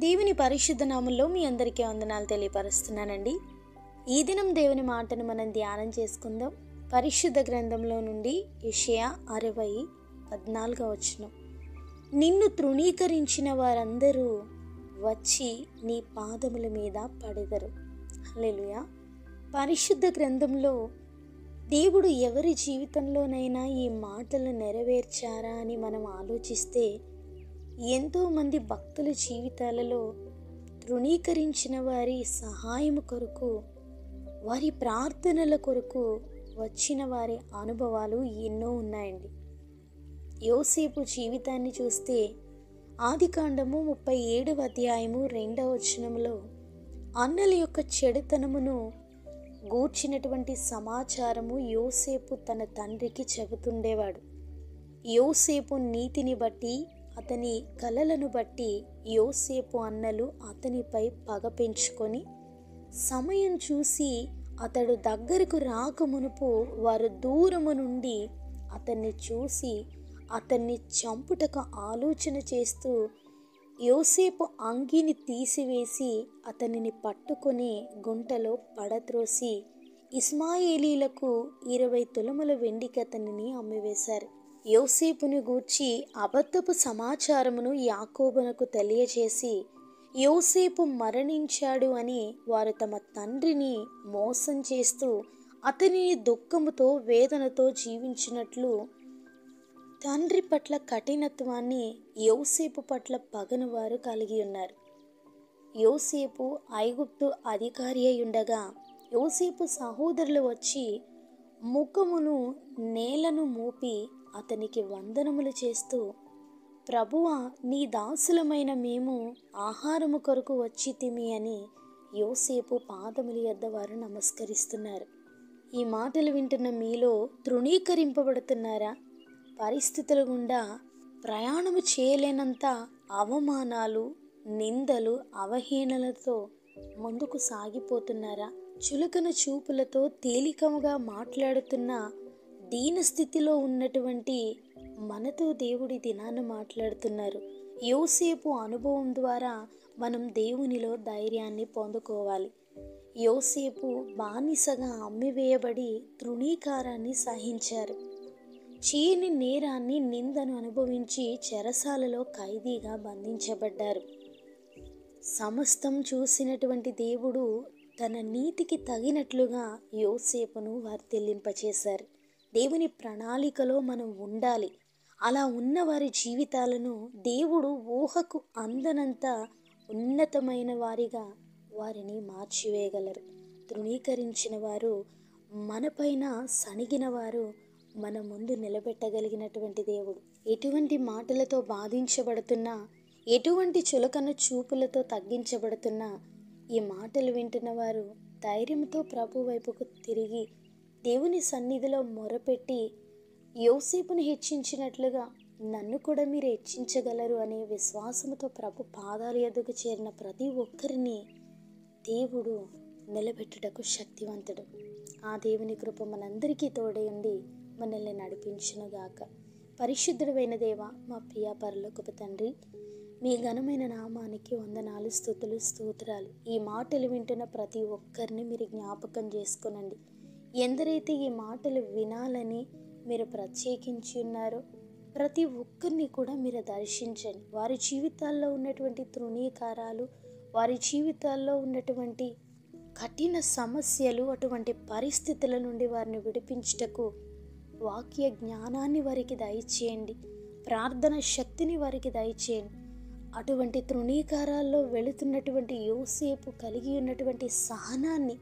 దేవుని పరిశుద్ధ నామంలో మీ అందరికీ వందనాలు తెలియపరుస్తున్నానండి. ఈ దినం దేవుని మాటను మనం ధ్యానం చేసుకుందాం. పరిశుద్ధ గ్రంథంలో నుండి యెషయా 60:14 వచనం. నిన్ను తృణీకరించిన వారందరూ వచ్చి నీ పాదముల మీద పడెదరు. హల్లెలూయా. పరిశుద్ధ గ్రంథంలో దేవుడు ఎవరి జీవితంలోనైనా ఈ మాటలు నెరవేర్చారా అని మనం ఆలోచిస్తే ఎంతోమంది భక్తుల జీవితాలలో తృణీకరించిన వారి సహాయం కొరకు, వారి ప్రార్థనల కొరకు వచ్చిన వారి అనుభవాలు ఎన్నో ఉన్నాయండి. యోసేపు జీవితాన్ని చూస్తే ఆదికాండము 37వ అధ్యాయము 2వ వచనంలో అన్నల యొక్క చెడుతనమును గూర్చినటువంటి సమాచారము యోసేపు తన తండ్రికి చెబుతుండేవాడు. యోసేపు నీతిని బట్టి, అతని కలలను బట్టి యోసేపు అన్నలు అతనిపై పగ పెంచుకొని సమయం చూసి అతడు దగ్గరకు రాకమునుపు వారు దూరము నుండి అతన్ని చూసి అతన్ని చంపుటకు ఆలోచన చేస్తూ యోసేపు అంగీని తీసివేసి అతనిని పట్టుకొని గుంటలో పడత్రోసి ఇస్మాయేలీలకు 20 తులముల వెండికి అతనిని అమ్మివేశారు. యోసేపుని గూర్చి అబద్ధపు సమాచారమును యాకోబునకు తెలియచేసి యోసేపు మరణించాడు అని వారు తమ తండ్రిని మోసం చేస్తూ అతనిని దుఃఖముతో వేదనతో జీవించినట్లు తండ్రి పట్ల కఠినత్వాన్ని యోసేపు పట్ల పగను వారు కలిగి ఉన్నారు. యోసేపు ఐగుప్తు అధికారి అయి ఉండగా యోసేపు సహోదరులు వచ్చి ముఖమును నేలను మోపి అతనికి వందనములు చేస్తూ, ప్రభువా, నీ దాసులమైన మేము ఆహారము కొరకు వచ్చితిమి అని యోసేపు పాదముల యొద్ద వారు నమస్కరిస్తున్నారు. ఈ మాటలు వింటున్న మీలో తృణీకరింపబడుతున్నారా? పరిస్థితుల గుండా ప్రయాణము చేయలేనంత అవమానాలు, నిందలు, అవహేళనలతో ముందుకు సాగిపోతున్నారా? చులకన చూపులతో తేలికముగా మాట్లాడుతున్న దీనస్థితిలో ఉన్నటువంటి మనతో దేవుడి దినాన మాట్లాడుతున్నారు. యోసేపు అనుభవం ద్వారా మనం దేవునిలో ధైర్యాన్ని పొందుకోవాలి. యోసేపు బానిసగా అమ్మివేయబడి తృణీకారాన్ని సహించారు. చేయని నేరాన్ని, నిందను అనుభవించి చెరసాలలో ఖైదీగా బంధించబడ్డారు. సమస్తం చూసినటువంటి దేవుడు తన నీతికి తగినట్లుగా యోసేపును వర్ధిల్లింపచేశారు. దేవుని ప్రణాళికలో మనం ఉండాలి. అలా ఉన్న వారి జీవితాలను దేవుడు ఊహకు అందనంత ఉన్నతమైన వారిగా వారిని మార్చివేయగలరు. తృణీకరించిన వారు, మనపైన సణిగిన వారు మన ముందు నిలబెట్టగలిగినటువంటి దేవుడు. ఎటువంటి మాటలతో బాధించబడుతున్నా, ఎటువంటి చులకన చూపులతో తగ్గించబడుతున్నా ఈ మాటలు వింటున్న వారు ధైర్యంతో ప్రభు వైపుకు తిరిగి దేవుని సన్నిధిలో మొరపెట్టి యోసేపును హెచ్చించినట్లుగా నన్ను కూడా మీరు హెచ్చించగలరు అనే విశ్వాసంతో ప్రభు పాదాల యొద్దకు చేరిన ప్రతి ఒక్కరిని దేవుడు నిలబెట్టుటకు శక్తివంతుడు. ఆ దేవుని కృప మనందరికీ తోడై ఉండి మనల్ని నడిపించునుగాక. పరిశుద్ధుడైన దేవ, మా ప్రియ పరలోకపు తండ్రి, మీ ఘనమైన నామానికి వందనాలు, స్తుతులు, స్తోత్రాలు. ఈ మాటలు వింటున్న ప్రతి ఒక్కరిని మీరు జ్ఞాపకం చేసుకునండి. ఎందరైతే ఈ మాటలు వినాలని మీరు ప్రత్యేకించి ఉన్నారో ప్రతి ఒక్కరిని కూడా మీరు దర్శించండి. వారి జీవితాల్లో ఉన్నటువంటి తృణీకారాలు, వారి జీవితాల్లో ఉన్నటువంటి కఠిన సమస్యలు, అటువంటి పరిస్థితుల నుండి వారిని విడిపించుటకు వాక్య జ్ఞానాన్ని వారికి దయచేయండి. ప్రార్థన శక్తిని వారికి దయచేయండి. అటువంటి తృణీకారాల్లో వెళుతున్నటువంటి యోసేపు కలిగి ఉన్నటువంటి సహనాన్ని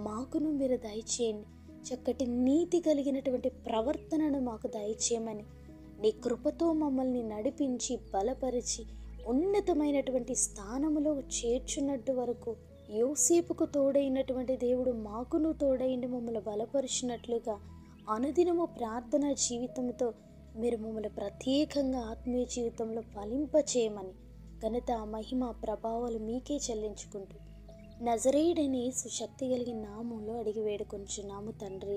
మాకును మీరు దయచేయండి. చక్కటి నీతి కలిగినటువంటి ప్రవర్తనను మాకు దయచేయమని నీ కృపతో మమ్మల్ని నడిపించి బలపరిచి ఉన్నతమైనటువంటి స్థానములో చేర్చున్నట్టు వరకు యోసేపుకు తోడైనటువంటి దేవుడు మాకును తోడైండి మమ్మల్ని బలపరిచినట్లుగా అనుదినము ప్రార్థనా జీవితంతో మీరు మమ్మల్ని ప్రత్యేకంగా ఆత్మీయ జీవితంలో ఫలింపచేయమని ఘనత, మహిమ, ప్రభావాలు మీకే చెల్లించుకుంటూ నజరేయుడైన యేసు శక్తి కలిగిన నామంలో అడిగి వేడుకొంచున్నాము తండ్రి.